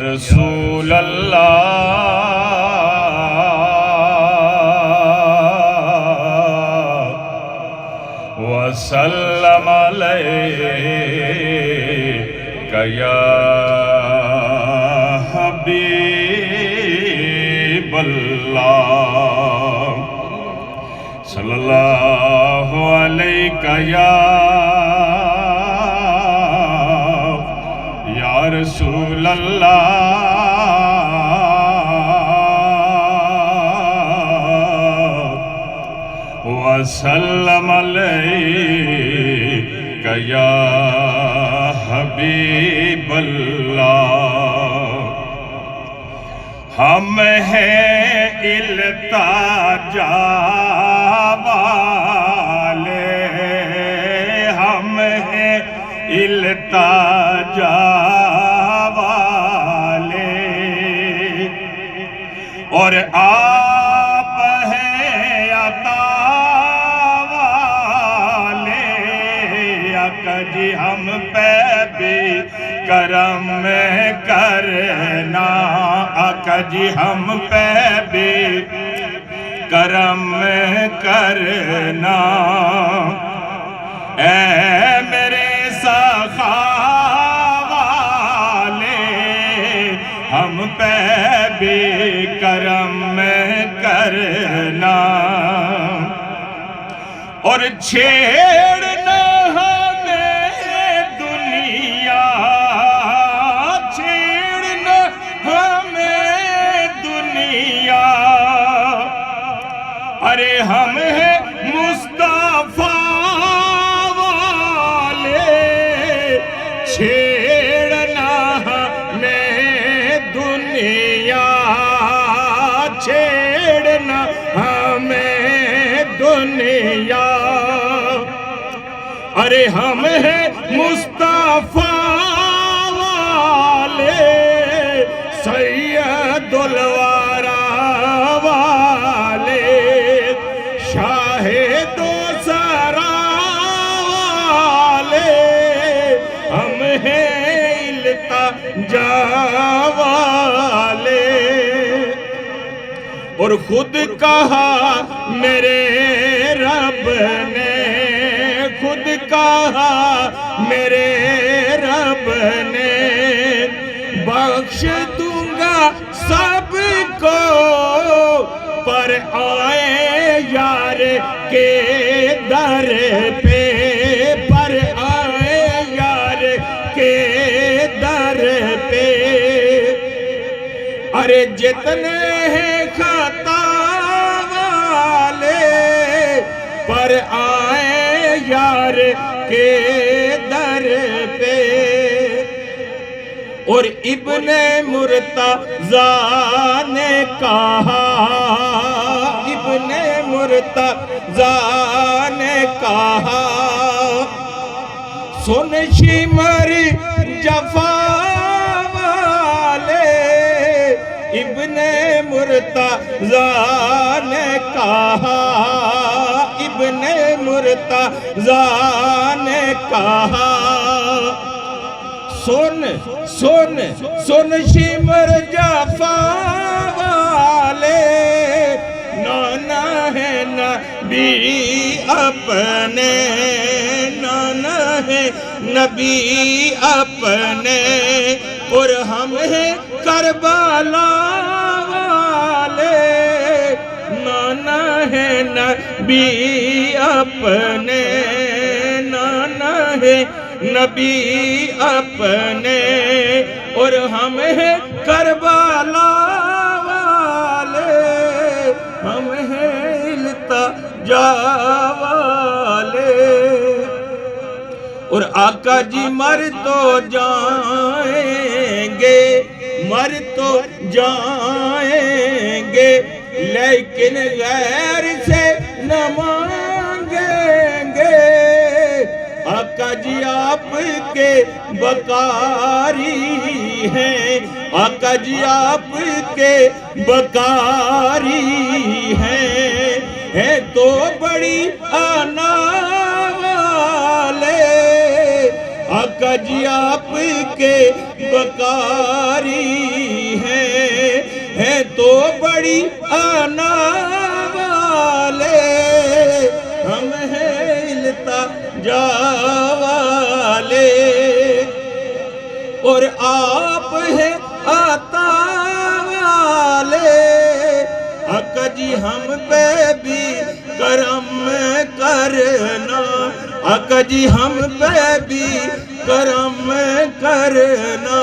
رسول اللہ وسلم علیک یا حبیب اللہ صلی اللہ علیک یا رسول اللہ وسلم علیک یا حبیب اللہ ہم ہیں التجا والے ہم ہیں التجا والے اور آپ ہیں عطا والے آقا جی ہم پہ بھی کرم کرنا آقا جی ہم پہ بھی کرم کرنا اے میرے سخا والے ہم پہ بھی کرم کرنا اور چھیڑنا ہمیں دنیا چھیڑنا ہمیں دنیا ارے ہم ہیں مصطفیٰ والے چھیڑنا ہمیں دنیا چھیڑنا ہمیں دنیا ارے ہم ہیں مصطفیٰ والے سید الورا والے شاہد و سرا والے ہم ہیں التجا والے اور خود کہا میرے رب نے خود کہا میرے رب نے بخش دوں گا سب کو پر آئے یار کے در پہ پر آئے یار کے در پہ ارے جتنے ہیں خطا والے پر آئے یار کے در پہ اور ابن مرتضیٰ نے کہا ابن مرتضیٰ نے کہا سن شمر جفا والے ابن مرتضیٰ نے کہا ابن مرتضیٰ نے کہا سن سن سن شمر جفا والے نانا ہے نبی اپنے نانا ہے نبی اپنے اور ہم ہیں کربلا والے نانا ہے نبی اپنے نانا ہے نبی اپنے اور ہم ہیں کربلا والے ہم ہیں التجا والے اور آقا جی مر تو جائیں گے مر تو جائیں گے لیکن غیر سے نہ مانگیں گے آقا جی آپ کے بکاری ہیں آقا جی آپ کے بکاری ہیں تو بڑی آنا والے آقا جی آپ کے وقاری ہیں تو بڑی آنا والے، ہم ہیں التجا والے، اور آپ ہیں عطا والے، آقا جی ہم پہ بھی کرم کرنا، آقا جی ہم پہ بھی کرم کرنا،